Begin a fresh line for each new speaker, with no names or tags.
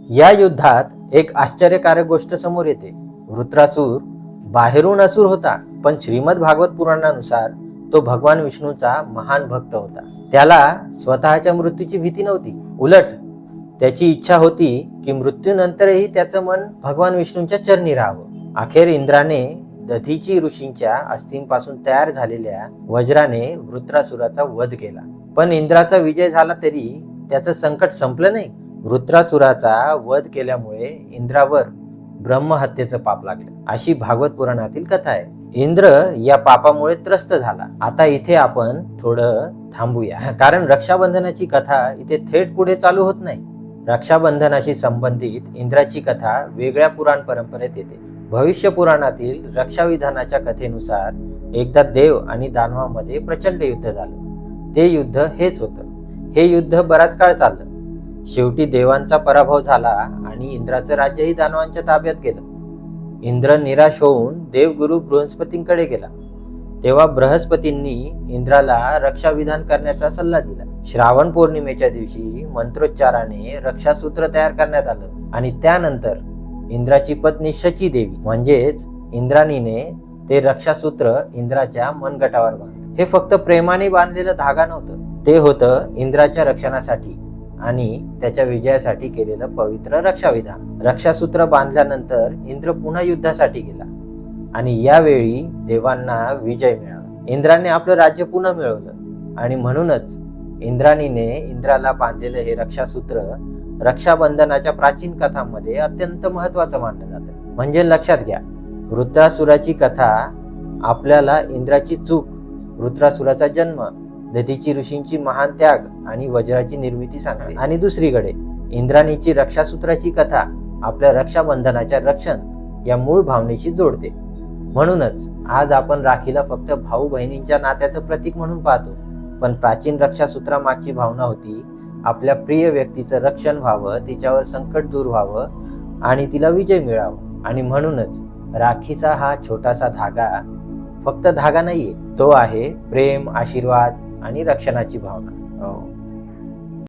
या युद्धात एक आश्चर्यकारक गोष्ट समोर येते. वृत्रासूर बाहेरून असुर होता, पण श्रीमद भागवत पुराणानुसार तो भगवान विष्णूचा महान भक्त होता. त्याला स्वतःच्या मृत्यूची भीती नव्हती. उलट त्याची इच्छा होती की मृत्यूनंतरही त्याचं मन भगवान विष्णूंच्या चरणी राहावं. अखेर इंद्राने दधीची ऋषींच्या अस्थींपासून तयार झालेल्या वज्राने वृत्रासुराचा वध केला. पण इंद्राचा विजय झाला तरी त्याचं संकट संपलं नाही. वृत्रासुराचा वध केल्यामुळे इंद्रावर ब्रह्महत्येचं पाप लागलं, अशी भागवत पुराणातील कथा आहे. इंद्र या पापामुळे त्रस्त झाला. आता इथे आपण थोडं थांबूया, कारण रक्षाबंधनाची कथा इथे थेट पुढे चालू होत नाही. रक्षाबंधनाशी संबंधित इंद्राची कथा वेगळ्या पुराण परंपरेत येते. भविष्य पुराणातील रक्षाविधानाच्या कथेनुसार एकदा देव आणि दानवामध्ये प्रचंड युद्ध झालं. ते युद्ध हेच होतं. हे युद्ध बराच काळ चाललं. शेवटी देवांचा पराभव झाला आणि इंद्राचं राज्यही दानवांच्या ताब्यात गेलं. इंद्र निराश होऊन देवगुरु बृहस्पतींकडे गेला. तेव्हा बृहस्पतींनी इंद्राला रक्षाविधान करण्याचा सल्ला दिला. श्रावण पौर्णिमेच्या दिवशी मंत्रोच्चाराने रक्षासूत्र तयार करण्यात आलं आणि त्यानंतर इंद्राची पत्नी शची देवी म्हणजेच इंद्राणीने ते रक्षासूत्र इंद्राच्या मनगटावर बांधलं. हे फक्त प्रेमाने बांधलेलं धागा नव्हतं, ते होतं इंद्राच्या रक्षणासाठी आणि त्याच्या विजयासाठी केलेलं पवित्र रक्षाविधान. रक्षासूत्र बांधल्यानंतर इंद्र पुन्हा युद्धासाठी गेला आणि यावेळी देवांना विजय मिळाला. इंद्राने आपलं राज्य पुन्हा मिळवलं आणि म्हणूनच इंद्राणीने इंद्राला बांधलेलं हे रक्षासूत्र रक्षाबंधनाच्या प्राचीन कथांमध्ये अत्यंत महत्वाचं मानलं जातं. म्हणजे लक्षात घ्या, वृत्रासुराची कथा आपल्याला इंद्राची चूक, वृत्रासुराचा जन्म, दधीची ऋषींची महान त्याग आणि वज्राची निर्मिती सांगते. आणि दुसरीकडे इंद्राणीची रक्षासूत्राची कथा आपल्या रक्षाबंधनाच्या रक्षण या मूळ भावनेशी जोडते. म्हणूनच आज आपण राखीला फक्त भाऊ बहिणींच्या नात्याचं प्रतीक म्हणून पाहतो, पण प्राचीन रक्षासूत्रामागची भावना होती आपल्या प्रिय व्यक्तीचं रक्षण व्हावं, तिच्यावर संकट दूर व्हावं आणि तिला विजय मिळावा. आणि म्हणूनच राखीचा हा छोटासा धागा फक्त धागा नाहीये, तो आहे प्रेम, आशीर्वाद आणि रक्षणाची भावना.